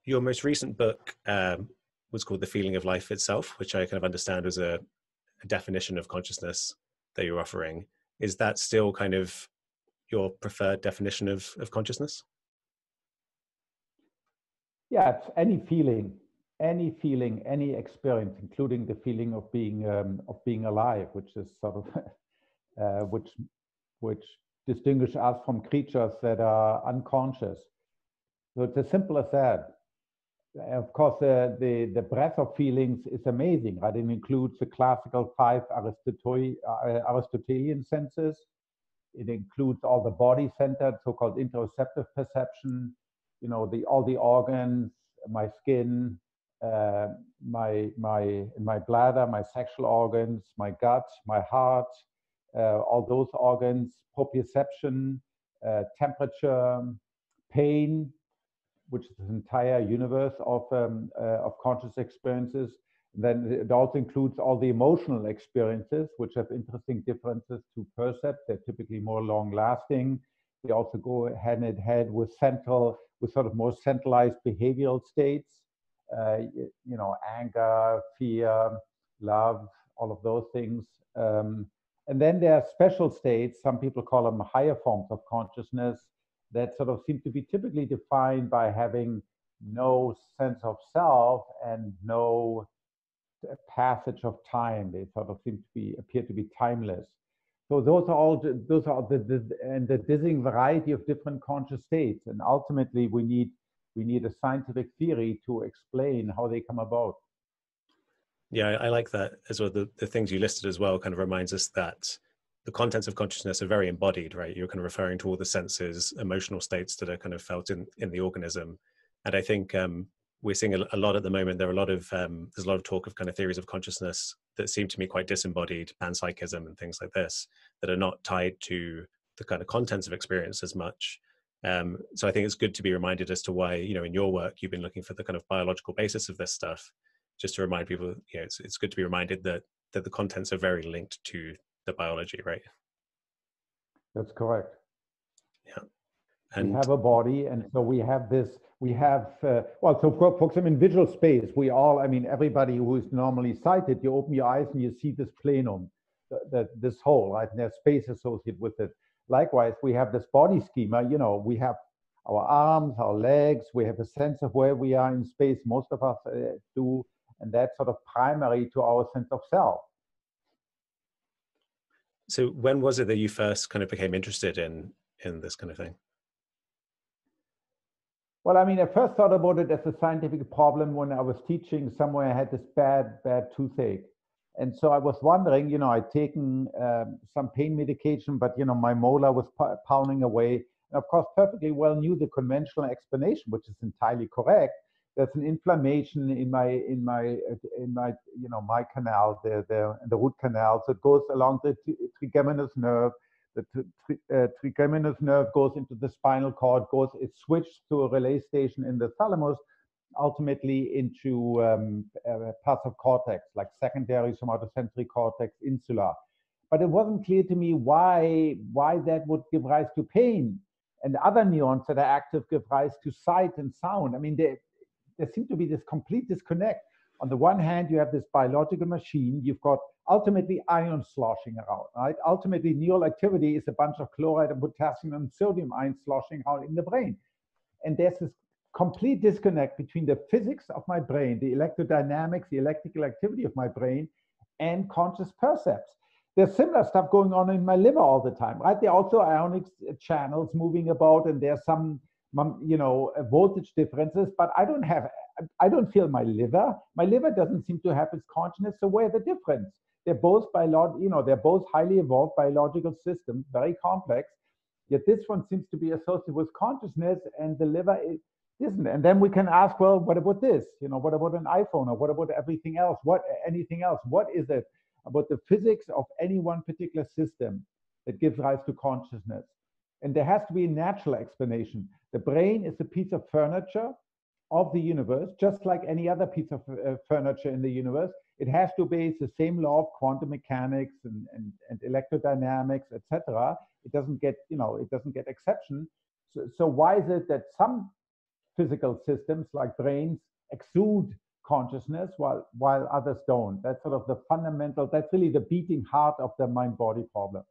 Your most recent book was called The Feeling of Life Itself, which I kind of understand was a definition of consciousness that you're offering. Is that still kind of your preferred definition of consciousness? Yeah, it's any feeling, any experience, including the feeling of being alive, which is sort of which distinguish us from creatures that are unconscious. So it's as simple as that. Of course, the breadth of feelings is amazing, right? It includes the classical 5 Aristotelian senses. It includes all the body-centered, so-called interoceptive perception. You know, all the organs, my skin, my bladder, my sexual organs, my gut, my heart, all those organs, proprioception, temperature, pain, which is the entire universe of conscious experiences. Then it also includes all the emotional experiences, which have interesting differences to percept. They're typically more long-lasting. They also go hand in hand with sort of more centralized behavioral states. You know, anger, fear, love, all of those things. And then there are special states. Some people call them higher forms of consciousness that sort of seem to be typically defined by having no sense of self and no passage of time. They sort of appear to be timeless. So those are the dizzying variety of different conscious states. And ultimately, we need a scientific theory to explain how they come about. Yeah, I like that as well. The things you listed as well kind of reminds us that the contents of consciousness are very embodied, right? You're kind of referring to all the senses, emotional states that are kind of felt in the organism. And I think we're seeing a lot at the moment. There's a lot of talk of kind of theories of consciousness that seem to me quite disembodied, panpsychism and things like this, that are not tied to the kind of contents of experience as much. So I think it's good to be reminded as to why, you know, in your work, you've been looking for the kind of biological basis of this stuff, just to remind people, you know, it's good to be reminded that the contents are very linked to the biology, right? That's correct. Yeah. And we have a body, and so we have this, well, so for example, in visual space, I mean, everybody who is normally sighted, you open your eyes and you see this plenum, this whole, right? And there's space associated with it. Likewise, we have this body schema, you know, we have our arms, our legs, we have a sense of where we are in space, most of us do, and that's sort of primary to our sense of self. So when was it that you first kind of became interested in this kind of thing? Well, I mean, I first thought about it as a scientific problem when I was teaching somewhere. I had this bad toothache. And so I was wondering, you know, I'd taken some pain medication, but, you know, my molar was pounding away. And of course, perfectly well knew the conventional explanation, which is entirely correct. There's an inflammation in my you know, my canal, the root canal. So it goes along the trigeminous nerve. The trigeminous nerve goes into the spinal cord, it switches to a relay station in the thalamus, ultimately into parts of cortex, like secondary somatosensory cortex, insula. But it wasn't clear to me why that would give rise to pain. And other neurons that are active give rise to sight and sound. I mean, there seemed to be this complete disconnect. On the one hand, you have this biological machine. You've got ultimately ions sloshing around, right? Ultimately, neural activity is a bunch of chloride and potassium and sodium ions sloshing around in the brain. And there's this complete disconnect between the physics of my brain, the electrodynamics, the electrical activity of my brain, and conscious percepts. There's similar stuff going on in my liver all the time, right? There are also ionic channels moving about, and there's some, you know, voltage differences, but I don't feel my liver. My liver doesn't seem to have its consciousness. So where's the difference? They're both they're both highly evolved biological systems, very complex. Yet this one seems to be associated with consciousness, and the liver isn't. And then we can ask, well, what about this? You know, what about an iPhone, or what about everything else? Anything else? What is it about the physics of any one particular system that gives rise to consciousness? And there has to be a natural explanation. The brain is a piece of furniture of the universe, just like any other piece of furniture in the universe. It has to obey the same law of quantum mechanics and electrodynamics, etc. It doesn't get, you know, it doesn't get exception. So why is it that some physical systems like brains exude consciousness while others don't. That's sort of the fundamental, that's really the beating heart of the mind-body problem.